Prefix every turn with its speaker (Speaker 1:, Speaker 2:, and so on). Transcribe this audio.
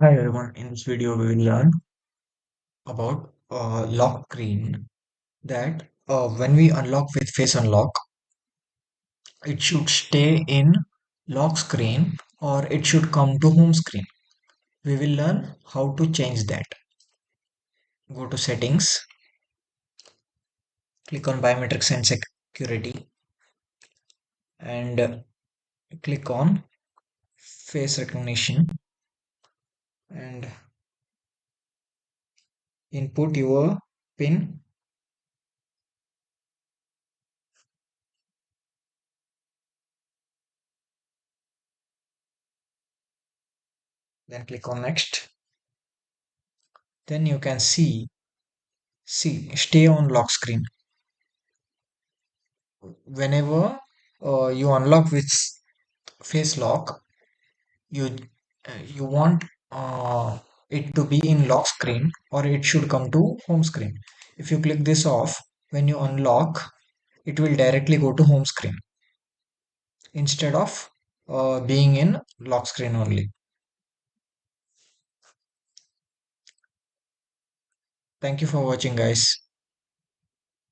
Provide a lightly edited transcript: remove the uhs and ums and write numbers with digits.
Speaker 1: Hi everyone, in this video we will learn about lock screen that when we unlock with face unlock, it should stay in lock screen or it should come to home screen. We will learn how to change that. Go to settings, click on biometrics and security and click on face recognition and input your PIN, then click on next. Then you can see stay on lock screen. Whenever you unlock with face lock, you you want it to be in lock screen or it should come to home screen. If you click this off, when you unlock, it will directly go to home screen instead of being in lock screen only. Thank you for watching, guys.